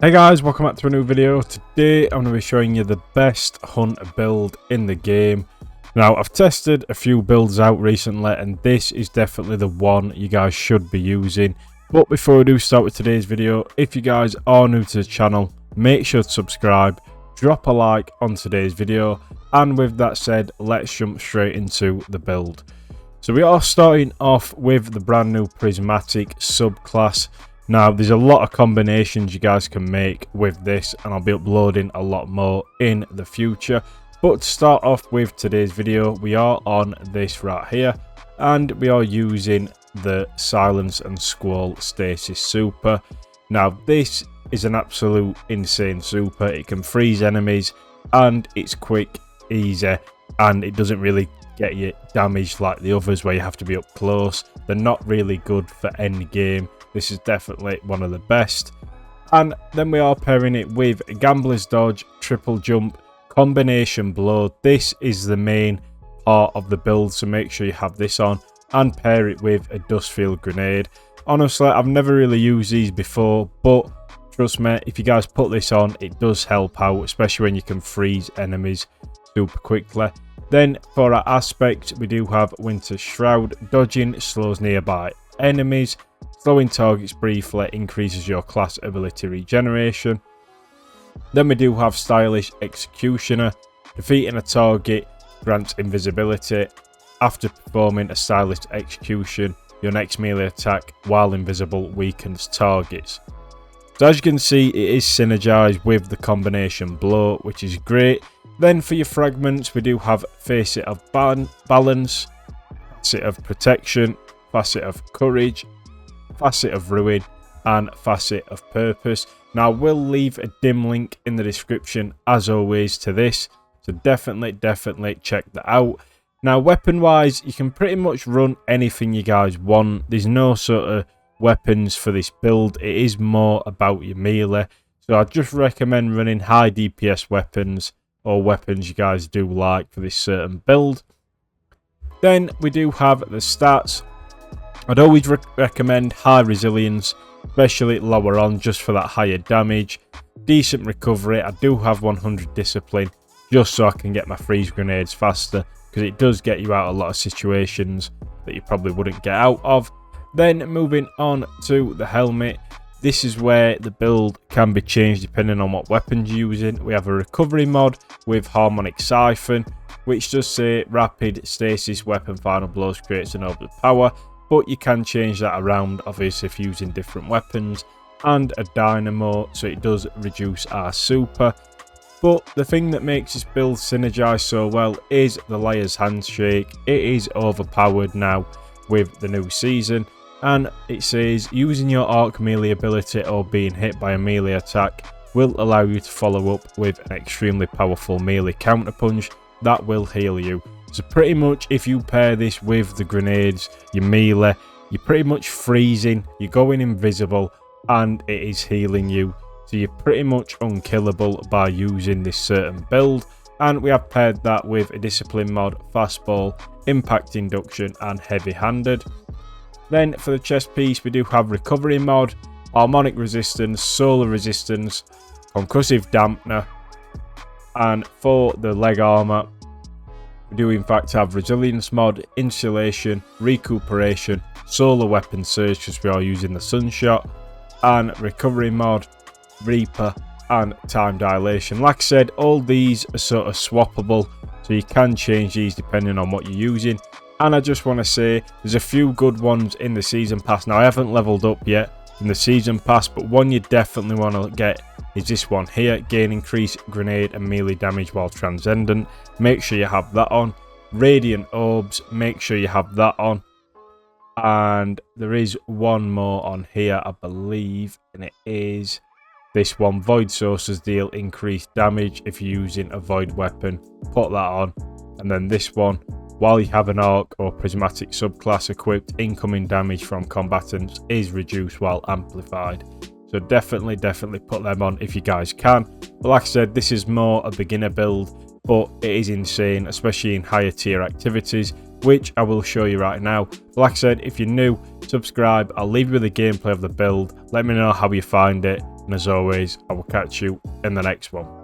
Hey guys, welcome back to a new video. Today I'm going to be showing you the best hunter build in the game. Now, I've tested a few builds out recently and this is definitely the one you guys should be using. But before we do start with today's video, if you guys are new to the channel, make sure to subscribe, drop a like on today's video, and with that said, let's jump straight into the build. So we are starting off with the brand new Prismatic subclass. Now, there's a lot of combinations you guys can make with this, and I'll be uploading a lot more in the future. But to start off with today's video, we are on this right here, and we are using the Silence and Squall Stasis Super. Now, this is an absolute insane super. It can freeze enemies, and it's quick, easy, and it doesn't really get you damaged like the others where you have to be up close. They're not really good for end game. This is definitely one of the best. And then we are pairing it with Gambler's Dodge, Triple Jump, Combination Blow. This is the main part of the build, so make sure you have this on. And pair it with a Dustfield Grenade. Honestly, I've never really used these before, but trust me, if you guys put this on, it does help out, especially when you can freeze enemies super quickly. Then for our aspect, we do have Winter Shroud. Dodging slows nearby enemies. Slowing targets briefly increases your class ability regeneration. Then we do have Stylish Executioner. Defeating a target grants invisibility. After performing a stylish execution, your next melee attack while invisible weakens targets. So as you can see, it is synergized with the Combination Blow, which is great. Then for your fragments, we do have Facet of Balance, Facet of Protection, Facet of Courage, Facet of Ruin, and Facet of Purpose. Now, I will leave a dim link in the description as always to this, so definitely check that out. Now, weapon wise, you can pretty much run anything you guys want. There's no sort of weapons for this build. It is more about your melee, so I just recommend running high DPS weapons or weapons you guys do like for this certain build. Then we do have the stats. I'd always recommend high resilience, especially lower on, just for that higher damage. Decent recovery. I do have 100 discipline, just so I can get my freeze grenades faster, because it does get you out of a lot of situations that you probably wouldn't get out of. Then moving on to the helmet. This is where the build can be changed depending on what weapons you're using. We have a recovery mod with Harmonic Siphon, which does say rapid stasis weapon final blows creates an orbital power. But you can change that around, obviously, if using different weapons. And a dynamo, so it does reduce our super. But the thing that makes this build synergize so well is the Liar's Handshake. It is overpowered now with the new season. And it says, using your arc melee ability or being hit by a melee attack will allow you to follow up with an extremely powerful melee counterpunch that will heal you. So pretty much if you pair this with the grenades, your melee, you're pretty much freezing, you're going invisible, and it is healing you. So you're pretty much unkillable by using this certain build. And we have paired that with a discipline mod, fastball, impact induction, and heavy-handed. Then for the chest piece, we do have recovery mod, harmonic resistance, solar resistance, concussive dampener, and for the leg armor, we do in fact have resilience mod, insulation, recuperation, solar weapon surge because we are using the sunshot, and recovery mod, reaper, and time dilation. Like I said, all these are sort of swappable, so you can change these depending on what you're using. And I just want to say there's a few good ones in the season pass. Now, I haven't leveled up yet in the season pass, but one you definitely want to get is this one here. Gain increased grenade and melee damage while transcendent. Make sure you have that on. Radiant Orbs, make sure you have that on. And there is one more on here, I believe, and it is this one. Void Sources deal increased damage if you're using a void weapon. Put that on. And then this one, while you have an arc or prismatic subclass equipped, incoming damage from combatants is reduced while amplified. So definitely put them on if you guys can. But like I said, this is more a beginner build, but it is insane, especially in higher tier activities, which I will show you right now. But like I said, if you're new, subscribe. I'll leave you with a gameplay of the build. Let me know how you find it. And as always, I will catch you in the next one.